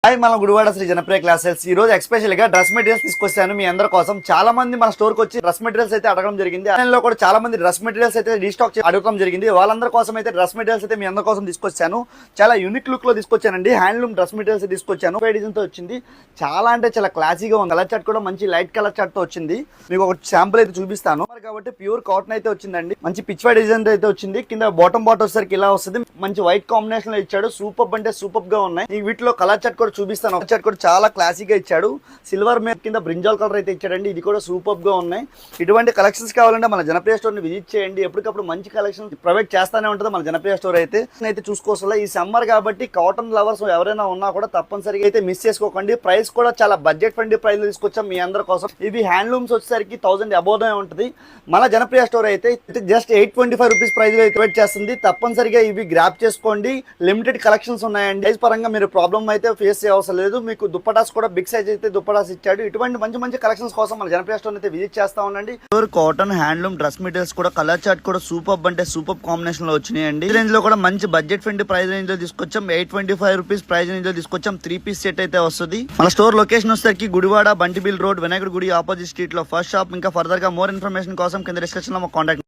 Hi, మన Gudivada Shri Janapriya classes. ఈ రోజు ఎక్స్పెషల్ గా డ్రెస్ మెటీరియల్స్ తీసుకొచ్చాను మీ అందరి కోసం. చాలా మంది మన స్టోర్ కి వచ్చి డ్రెస్ మెటీరియల్స్ అయితే అడగడం జరిగింది. ఆన్లైన్ లో కూడా చాలా మంది డ్రెస్ మెటీరియల్స్ అయితే రీస్టాక్ అడగడం జరిగింది. వాళ్ళందరి కోసం అయితే డ్రెస్ మెటీరియల్స్ అయితే మీ అందరి కోసం తీసుకొచ్చాను. చాలా యూనిక్ లుక్ లో తీసుకొచ్చానండి. హ్యాండ్లూమ్ డ్రెస్ మెటీరియల్స్ తీసుకొచ్చాను. డిజైన్ తో వచ్చింది. చాలా అంటే చాలా క్లాసీగా ఉంది. కలర్ చార్ట్ కూడా మంచి లైట్ కలర్ చార్ట్ తో వచ్చింది. మీకు ఒక శాంపుల్ అయితే చూపిస్తాను. కాబట్టి ప్యూర్ కాటన్ అయితే వచ్చిందండి. మంచి పిచ్వై డిజైన్ అయితే వచ్చింది. కింద బాటమ్ వచ్చేసరికి ఇలా వస్తుంది. మంచి వైట్ కాంబినేషన్ లో ఇచ్చాడు. సూపర్ అంటే సూపర్ గా ఉన్నాయి. ఈ వీటిలో కలర్ చార్ట్ కూడా చూపిస్తాను. కలర్ చార్ట్ కూడా చాలా క్లాసిక్ గా ఇచ్చాడు. సిల్వర్ మీద కింద బ్రింజాల్ కలర్ అయితే ఇచ్చాడండి. ఇది కూడా సూపర్ గా ఉన్నాయి. ఇటువంటి కలెక్షన్స్ కావాలంటే మన జనప్రియ స్టోర్ ని విజిట్ చేయండి. ఎప్పటికప్పుడు మంచి కలెక్షన్ ప్రొవైడ్ చేస్తానే ఉంటుంది మన జనప్రియ స్టోర్ అయితే చూసుకోవాలి. ఈ సమ్మర్ కాబట్టి కాటన్ లవర్స్ ఎవరైనా ఉన్నా కూడా తప్పనిసరిగా అయితే మిస్ చేసుకోకండి. ప్రైస్ కూడా చాలా బడ్జెట్ ఫ్రెండ్లీ ప్రైస్ లో తీసుకొచ్చాం మీ అందరి కోసం. ఇవి హ్యాండ్లూమ్స్ వచ్చేసరికి 1000 అబోవ్ ఉంటుంది. మన జనప్రియ స్టోర్ అయితే జస్ట్ 825 రూపీస్ ప్రైస్ అయితే ప్రొవైడ్ చేస్తుంది. తప్పనిసరిగా ఇవి గ్రాప్ చేసుకోండి. లిమిటెడ్ కలెక్షన్స్ ఉన్నాయండి. సైజ్ పరంగా మీరు ప్రాబ్లం అయితే ఫేస్ చేయవసరం లేదు. మీకు దుప్పటాస్ కూడా బిగ్ సైజ్ అయితే దుప్పటాస్ ఇచ్చాడు. ఇటువంటి మంచి మంచి కలెక్షన్స్ కోసం మన జనప్రియ స్టోర్ అయితే విజిట్ చేస్తా ఉండండి. కాటన్ హ్యాండ్లూమ్ డ్రెస్ మెటీరియల్స్ కూడా కలర్ చార్ట్ కూడా సూపర్ అంటే సూపర్ కాంబినేషన్ లో వచ్చినాయండి. ఈ రేంజ్ లో కూడా మంచి బడ్జెట్ ఫ్రెండ్లీ ప్రైస్ రేంజ్ లో తీసుకొచ్చాం. 825 రూపీస్ ప్రైస్ రేంజ్ లో తీసుకొచ్చాం. 3 పీస్ సెట్ అయితే వస్తుంది. మన స్టోర్ లొకేషన్ వచ్చేసరికి గుడివాడ బంటిబిల్ రోడ్, వినాయకుడి గుడి ఆపోజిట్ స్ట్రీట్ లో ఫస్ట్ షాప్. ఇంకా ఫర్దర్ గా మోర్ ఇన్ఫర్మేషన్ కోసం కింద డిస్క్రిప్షన్ లో కాంటాక్ట్